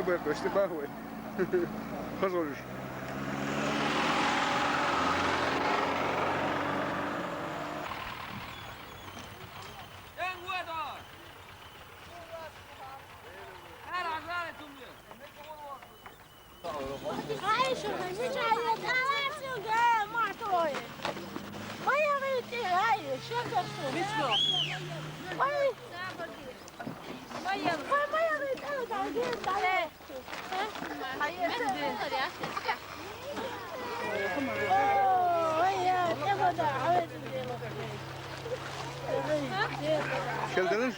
Roberto, este bajo. Hazır. Geldiniz?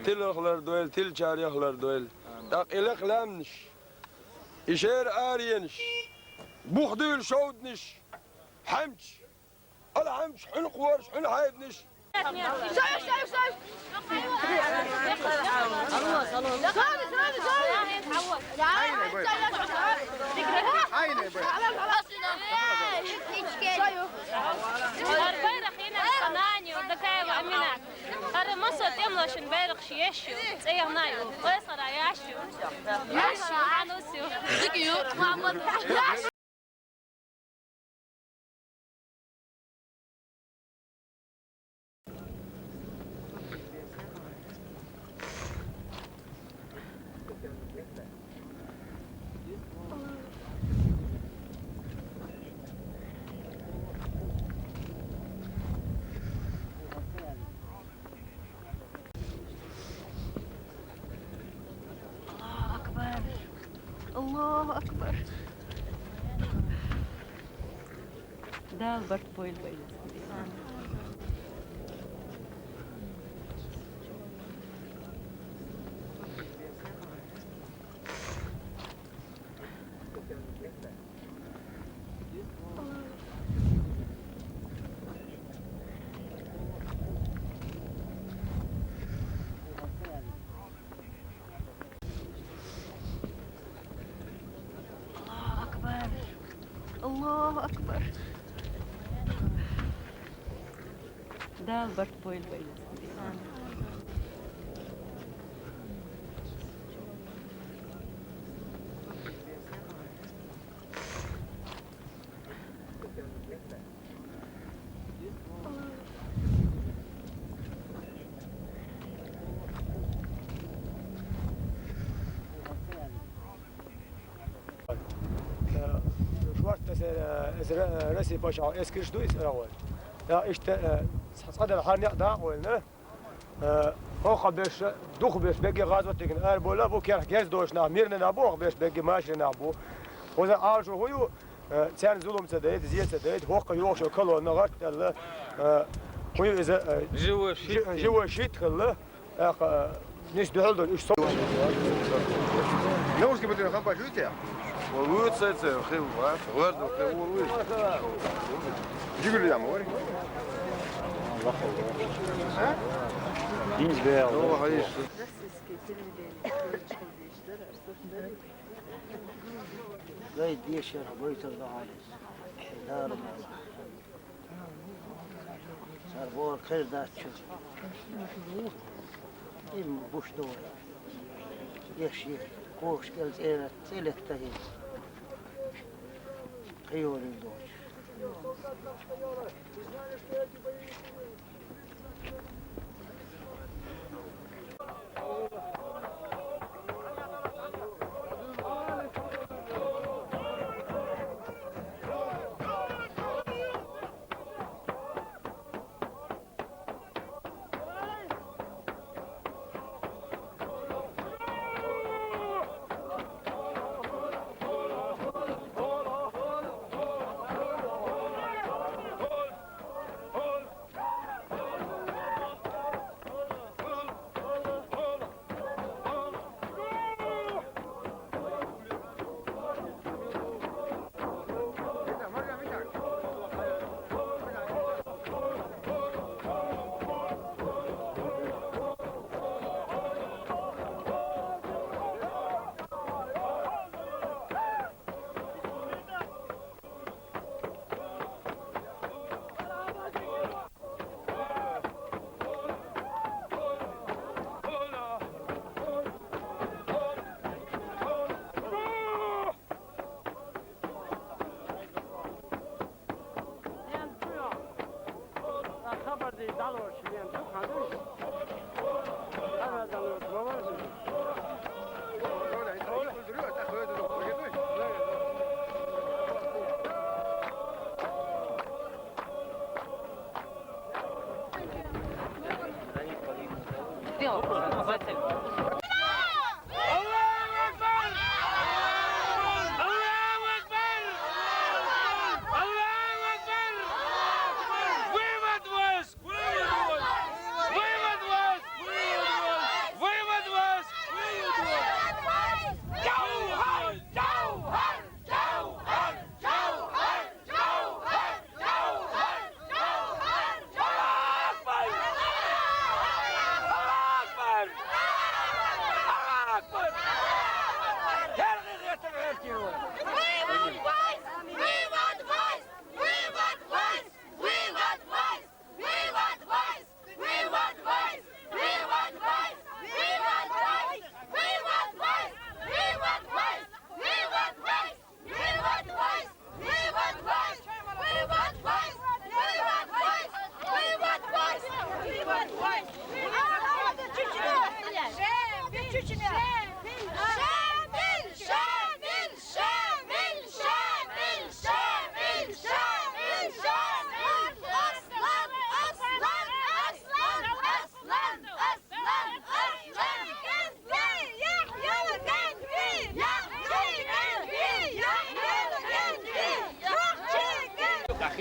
Tilaklar duel, til çariyaklar duel. Tak ilaklamniş. İşer ariyeniş. Buhdül şovdniş. Hamç. Al hamç, hün kuvarş, hün haybniş. البيرق هنا صناني والدكاية وأمينات هذا مصر تملش البيرق شيشو تسير نايو ويصر ياشو ياشو عنوسيو دقيو معمر ياشو الله أكبر ده البرت بويل بويل الله أكبر ده البرت بويل بويل رسي باشا اسكرش دو اسراول يا اشت صدر الحرني دا قولنا هو خبش دوخ بس بيجي غازو تكن اربولا بو كير جاز دوشنا ميرنا نابو بس بيجي ماشي نابو وذا ارجو هو تان ظلم تدايد زيت تدايد هو قيوش كلو نغت ال هو اذا جوا شيت خلا نيش دهلدن ايش صوت Jongens, ik moet er nog een paar uur. ورود سيتسير خيو ورد وخيو ورود. Jullie dan hoor. دين بيع هو هيش. زي ديش بيت الضعايز دار صار بور خير ذات شوف إم بوش دور يشي كوش كل زينة تلك تهي خيول الدوش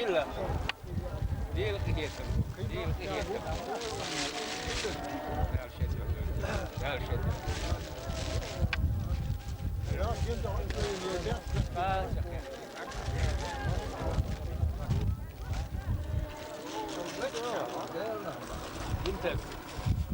Achille. Değil gidiyorsun. Değil gidiyorsun. Her şey diyor. Her şey. Ya şimdi